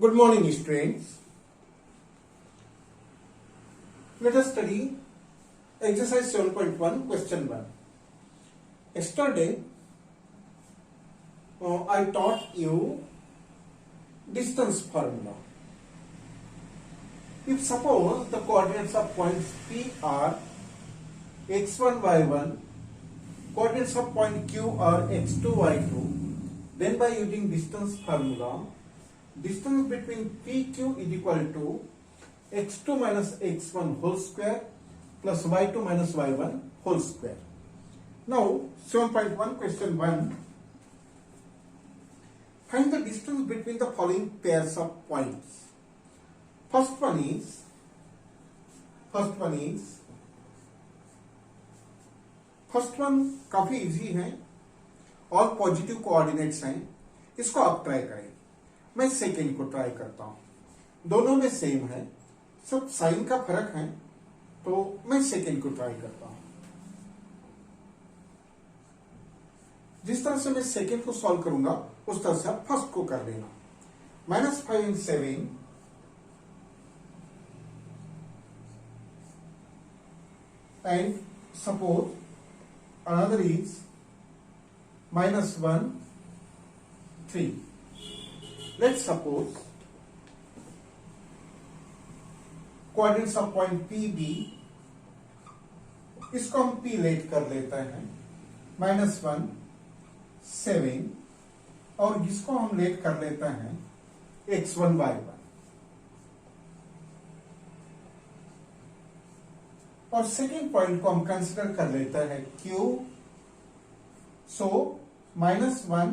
Good morning, students. Let us study exercise 7.1, question 1. Yesterday, I taught you distance formula. If suppose the coordinates of points P are x1, y1, coordinates of point Q are x2, y2, then by using distance formula, distance between PQ is equal to x2 minus x1 whole square plus y2 minus y1 whole square. Now 7.1 question 1. Find the distance between the following pairs of points. First one काफी easy है, all positive coordinates हैं, इसको आप try करें. मैं second को try करता हूं. दोनों में सेम है, सब साइन का फर्क है, तो मैं सेकेंड को ट्राई करता हूं. जिस तरह से मैं सेकेंड को सॉल्व करूंगा उस तरह से आप फर्स्ट को कर लेना. -5 and 7 and suppose another is -1 3. Let's suppose coordinates of point PB, इसको हम P लेट कर लेते हैं, -1 7, और जिसको हम लेट कर लेते हैं x1 y1, और सेकेंड पॉइंट को हम कंसिडर कर लेते हैं Q. सो -1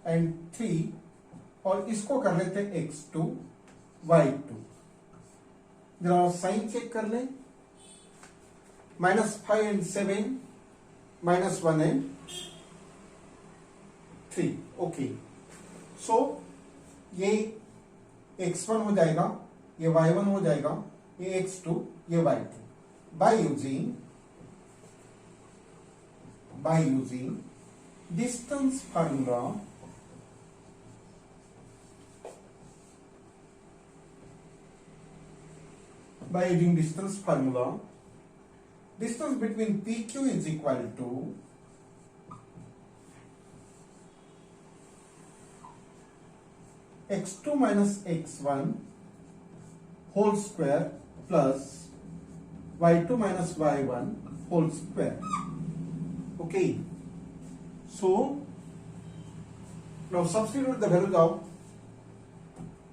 and 3, और इसको कर लेते हैं x2 y2. जरा साइन चेक कर लें. -5 and 7, -1 and 3. ओके, सो ये x1 हो जाएगा, ये y1 हो जाएगा, ये x2, ये y2. by using distance formula, distance between PQ is equal to x2 minus x1 whole square plus y2 minus y1 whole square. Okay, so now substitute the values of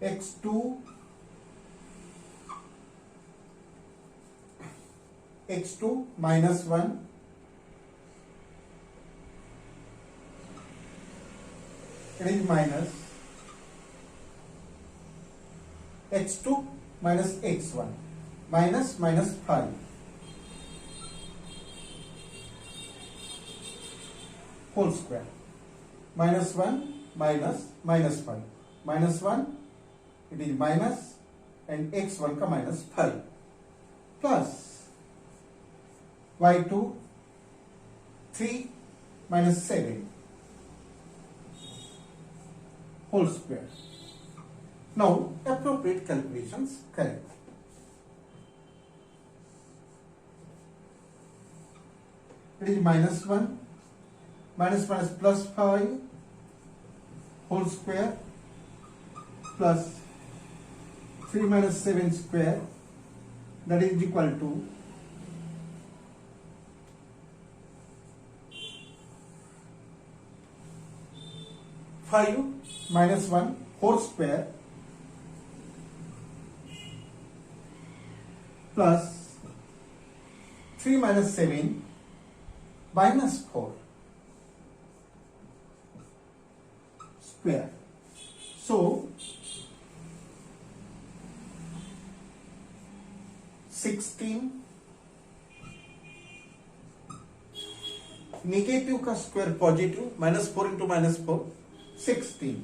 x2 minus 1 it is minus x2 minus x1 minus 5 whole square, -1 minus 5 -1 it is minus and x1 का -5 plus y2 3 minus 7 whole square. Now appropriate calculations correct. It is -1 minus plus 5 whole square plus 3 minus 7 square, that is equal to 5 minus 1 whole square plus 3 minus 7 minus 4 square. So 16 negative का square positive, -4 into -4 16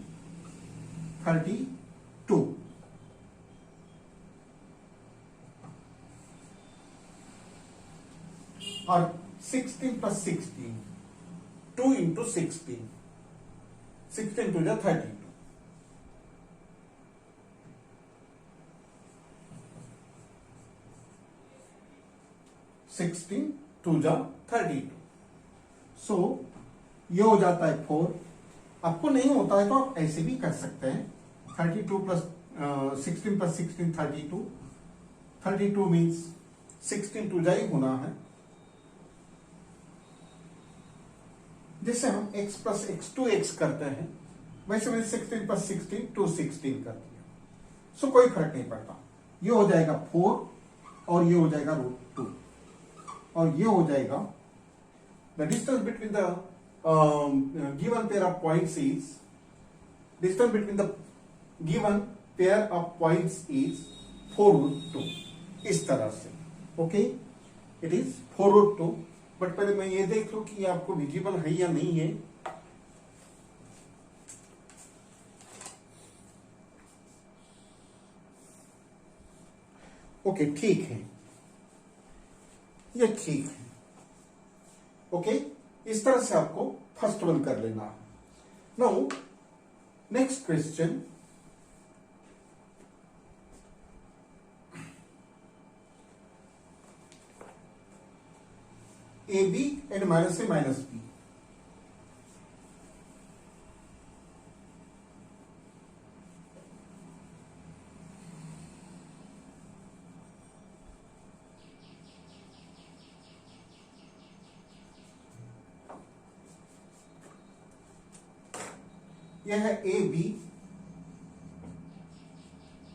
32 और 16 plus 16 2 into 16 16 to the 32. 16 2 जा 32। सो ये हो जाता है 4। आपको नहीं होता है तो आप ऐसे भी कर सकते हैं, 32 प्लस 16 प्लस 16 32, 32 मीन्स 16 टू जा ही होना है, जिससे हम x plus x two x करते हैं, वैसे मैंने 16 प्लस 16 टू 16 कर दिया। सो कोई फर्क नहीं पड़ता, ये हो जाएगा 4 और ये हो जाएगा √2 और ये हो जाएगा the distance between the given pair of points is, distance between the given pair of points is 4√2, इस तरह से। Okay, it is 4√2। बट पहले मैं ये देख लूं कि ये आपको विजिबल है या नहीं है। ओके, ठीक है, ये ठीक है। ओके, इस तरह से आपको फर्स्ट वन कर लेना है। Now next question, a b and minus a minus b. यह है ए बी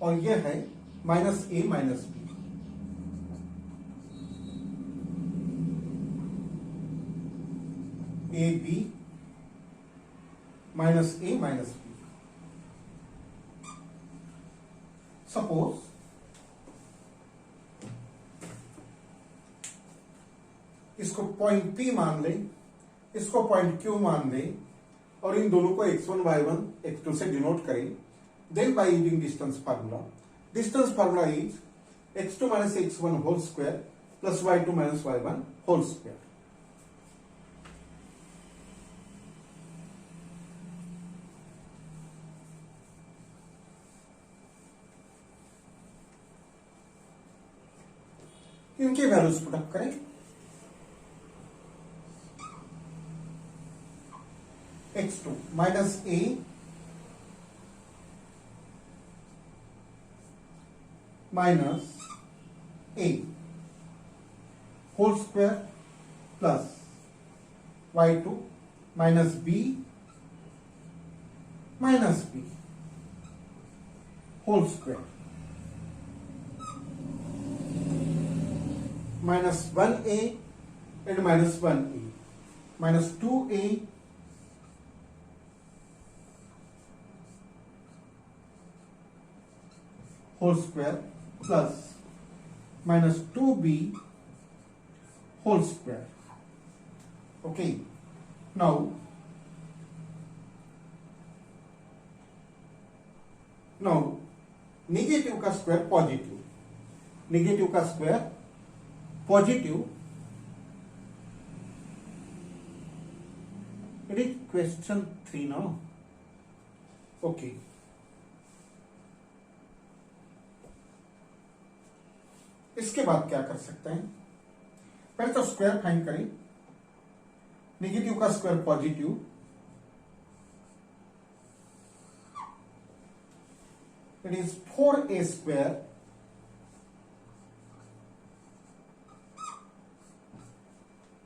और यह है minus a minus b. A b minus a minus b. Suppose इसको पॉइंट P मान लें, इसको पॉइंट Q मान लें और इन दोनों को x1 y1 x2 से डिनोट करें। Then by using distance formula, distance formula is x2 minus x1 whole square plus y2 minus y1 whole square. इनकी वैल्यूज पुटअप करें। x2 minus a minus a whole square plus y2 minus b minus b whole square minus 1a and minus 1a minus 2a whole square plus minus 2b whole square. Okay, now negative का square positive, negative का square positive. It is question 3 ना। Okay, इसके बाद क्या कर सकते हैं, पहले तो स्क्वायर फाइंड करें। नेगेटिव का square positive, it is 4a square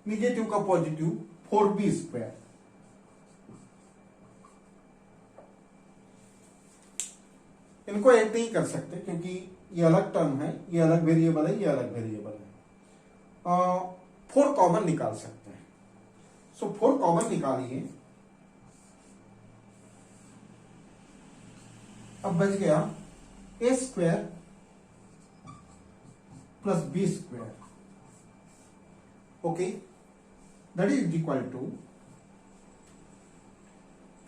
negative का पॉजिटिव 4b स्क्वायर। इनको एक नहीं कर सकते क्योंकि ये अलग टर्म है, ये अलग वेरिएबल है, ये अलग वेरिएबल है। 4 कॉमन निकाल सकते हैं। सो 4 कॉमन निकालिए। अब बच गया a square plus b square. Okay, that is equal to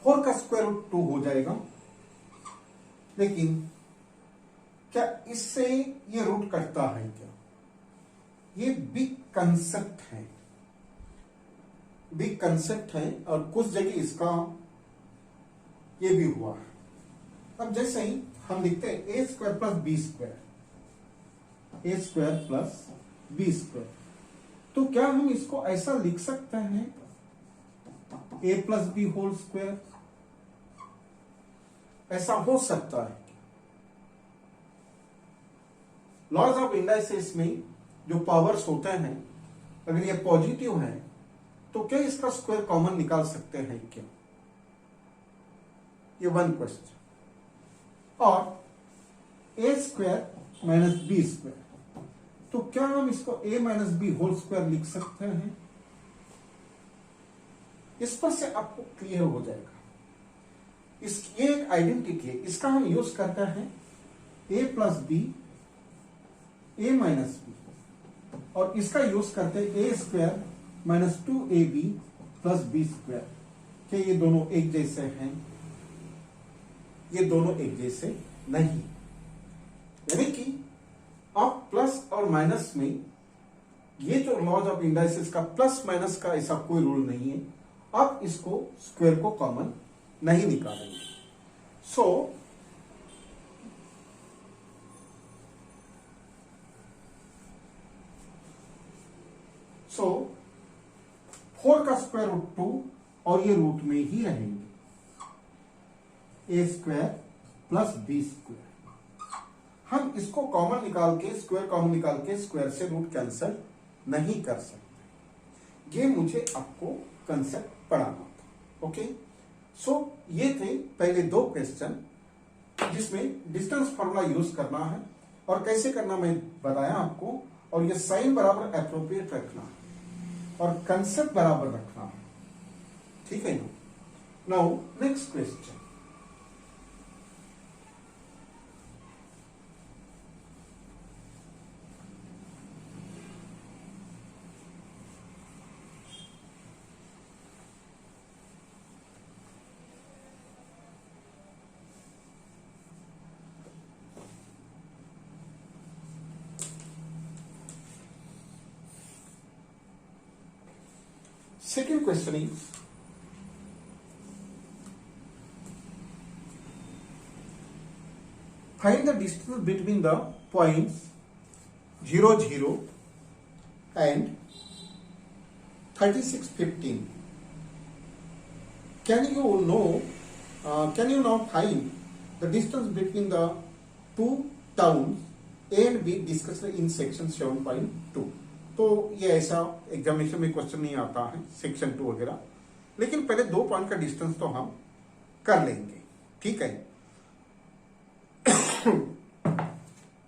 4 का स्क्वायर रूट 2 हो जाएगा। लेकिन क्या इससे ये रूट कटता है क्या? ये बिग कंसेप्ट है, बिग कंसेप्ट है और कुछ जगह इसका ये भी हुआ है। अब जैसे ही हम लिखते हैं a square plus b square, a square plus b square, तो क्या हम इसको ऐसा लिख सकते हैं a plus b whole square? ऐसा हो सकता है। लॉज ऑफ इंडाइसिस में जो पावर्स होते हैं, अगर ये पॉजिटिव है तो क्या इसका स्क्वायर कॉमन निकाल सकते हैं क्या? ये वन क्वेश्चन। और a square minus b square, तो क्या हम इसको a minus b whole square लिख सकते हैं? इस पर से आपको क्लियर हो जाएगा। ये एक आइडेंटिटी है, इसका हम यूज करते हैं a plus b, a minus b, और इसका यूज करते हैं a square minus 2ab plus b square. क्या ये दोनों एक जैसे हैं? ये दोनों एक जैसे नहीं, यानी कि आप प्लस और माइनस में ये जो लॉज ऑफ इंडाइसिस का प्लस माइनस का ऐसा कोई रूल नहीं है, आप इसको स्क्वायर को कॉमन नहीं निकालेंगे। सो फोर का स्क्वायर रूट 2 और ये रूट में ही रहेंगे, ए स्क्वायर प्लस बी स्क्वायर। हम इसको कॉमन निकाल के, स्क्वायर कॉमन निकाल के स्क्वायर से रूट कैंसिल नहीं कर सकते। ये मुझे आपको कंसेप्ट पढ़ाना था। ओके, सो ये थे पहले दो क्वेश्चन जिसमें डिस्टेंस फॉर्मूला यूज करना है, और कैसे करना मैं बताया आपको। और ये साइन बराबर एप्रोप्रिएट रखना है और कंसेप्ट बराबर रखना है, ठीक है ना। Now next question. Second question is, find the distance between the points 0, 0 and 36, 15. Can you now find the distance between the two towns A and B discussed in section 7.2? तो ये ऐसा एग्जामिनेशन में क्वेश्चन नहीं आता है section 2 वगैरह, लेकिन पहले 2 पॉइंट का डिस्टेंस तो हम कर लेंगे, ठीक है।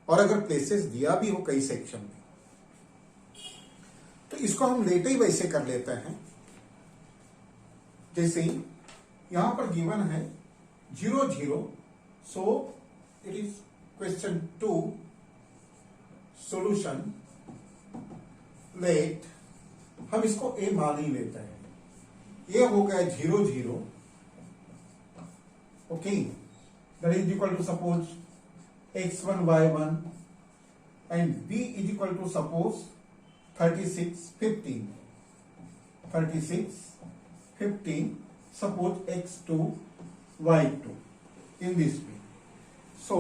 और अगर प्लेसेस दिया भी हो कई सेक्शन में, तो इसको हम लेते ही वैसे कर लेते हैं। जैसे यहां पर गिवन है 0, 0, so it is question 2 solution. Let हम इसको ए मान ही लेते हैं, ये हो गया 0, 0, okay, that is equal to suppose x1 y1 and b is equal to suppose 36, 15, 36, 15, suppose x2 y2 in this way. So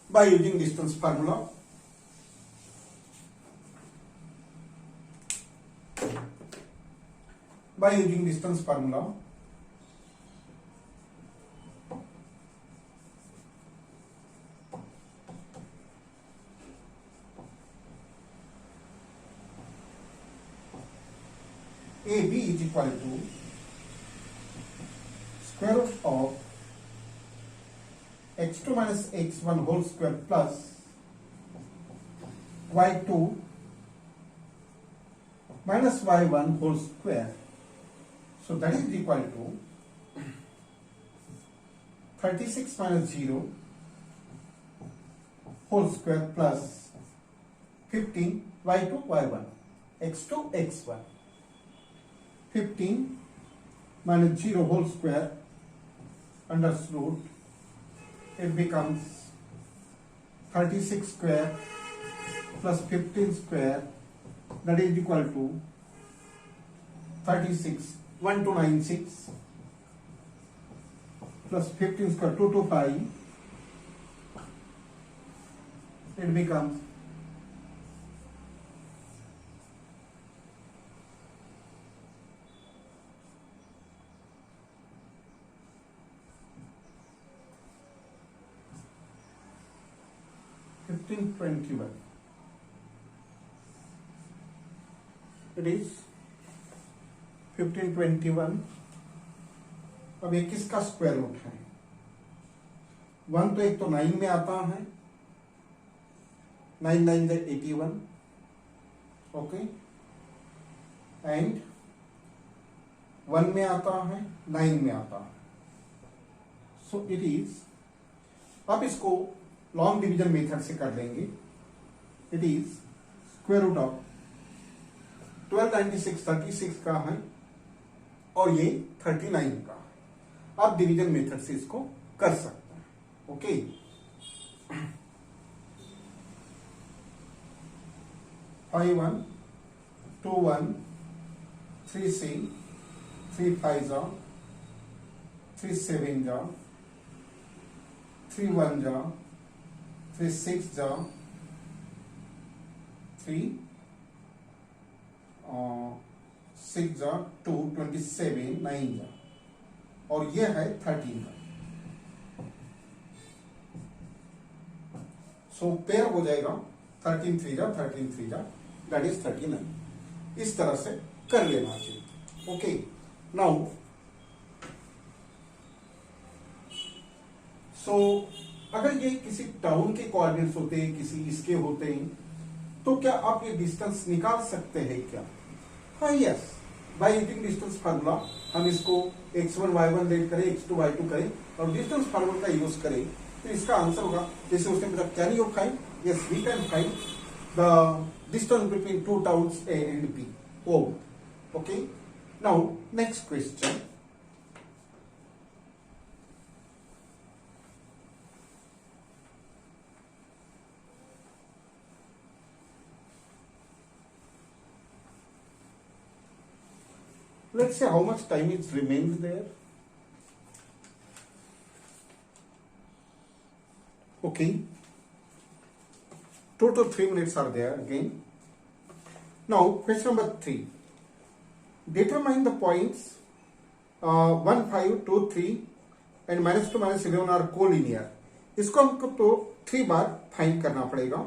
by using distance formula, AB is equal to square root of x2 minus x1 whole square plus y2 minus y1 whole square. So that is equal to 36 minus 0 whole square plus 15 y2 y1 x2 x1. 15 minus 0 whole square under root, it becomes 36 square plus 15 square, that is equal to 36, 1296 plus 15 square 225 it becomes (1521). It is 1521। अब 21 का square root है 1, तो एक तो 9 में आता है, 9 9 81, okay, and 1 में आता है, 9 में आता है, सो इट इज, अब इसको लॉन्ग डिवीजन मेथड से कर लेंगे। It is square root of 1296 36 का है और ये 39 का है। आप डिवीजन मेथड से इसको कर सकते हैं, ओके। फाइव 1 2 1 3 6 3 5 जा 3 7 जा 3 1 जा 3 6 जा 3 6 जा 2 27 9 जा और ये है 13 का, सो पेयर हो जाएगा 13 3 जा 13 3 जा, दैट इज 39। इस तरह से कर लेना चाहिए, ओके। नाउ सो अगर ये किसी टाउन के कोऑर्डिनेट्स होते हैं, किसी इसके होते हैं, तो क्या आप ये डिस्टेंस निकाल सकते हैं क्या? हाँ, yes, bye using distance formula हम इसको x1 y1 लेट करें, x2 y2 करें और डिस्टेंस फार्मूला का यूज करें, तो इसका आंसर होगा, जैसे उसने पूछा can you find, yes we can find the distance between two towns A and B, O, okay। Now next question, let's say how much time is remains there, okay, 2 to 3 minutes are there again. Now question number 3, determine the points 1 5 2 3 and -2 -11 are collinear। इसको हमको तो 3 बार find करना पड़ेगा,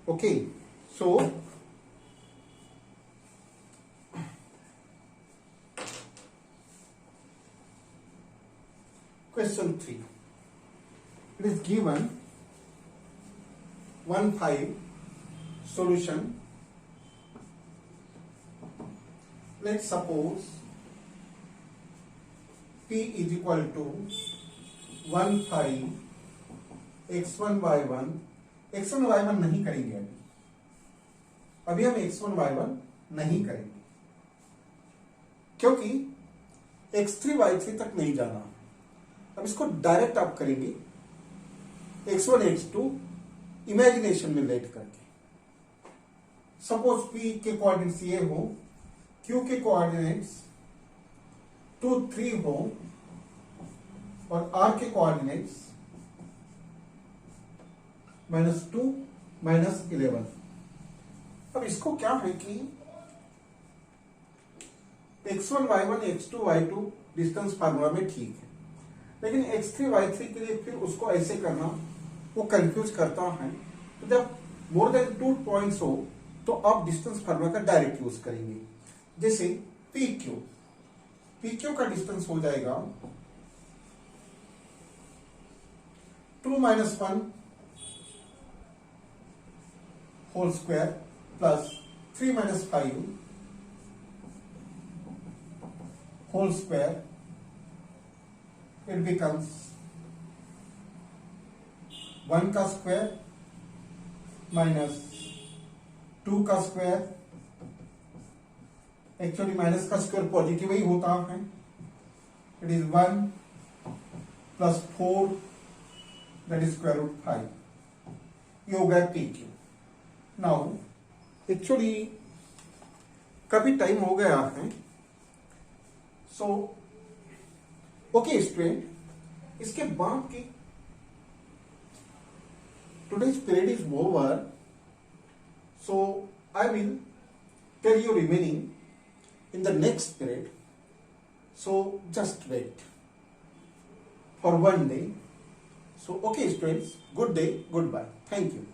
okay. So question 3, it is given 1 5 solution। Let's suppose P is equal to 1 5 x1 y1, x1 y1 नहीं करेंगे अभी हम x1 y1 नहीं करेंगे क्योंकि x3 y3 तक नहीं जाना। अब इसको डायरेक्ट आप करेंगे x1 x2 इमेजिनेशन में लेट करके। सपोज P के कोऑर्डिनेट्स ये हो, Q के कोऑर्डिनेट्स 2 3 हो और R के कोऑर्डिनेट्स -2 -11। अब इसको क्या है कि x1 y1 x2 y2 distance formula में ठीक है, लेकिन x3 y3 के लिए फिर उसको ऐसे करना वो कंफ्यूज करता है। तो जब मोर देन 2 पॉइंट्स हो तो आप डिस्टेंस फार्मूला का डायरेक्ट यूज करेंगे। जैसे PQ का डिस्टेंस हो जाएगा 2 - 1 whole square plus 3 - 5 whole square, it becomes 1 का स्क्वायर -2 का स्क्वायर, एक्चुअली माइनस का स्क्वायर पॉजिटिव ही होता है, इट इज 1 + 4 दैट इज √5। ये हो गया PQ। नाउ एक्चुअली काफी टाइम हो गया है, सो ओके स्टूडेंट, इसके बाद की today's period is over, so I will tell you remaining in the next period. So just wait for one day. So okay students, good day, goodbye. Thank you.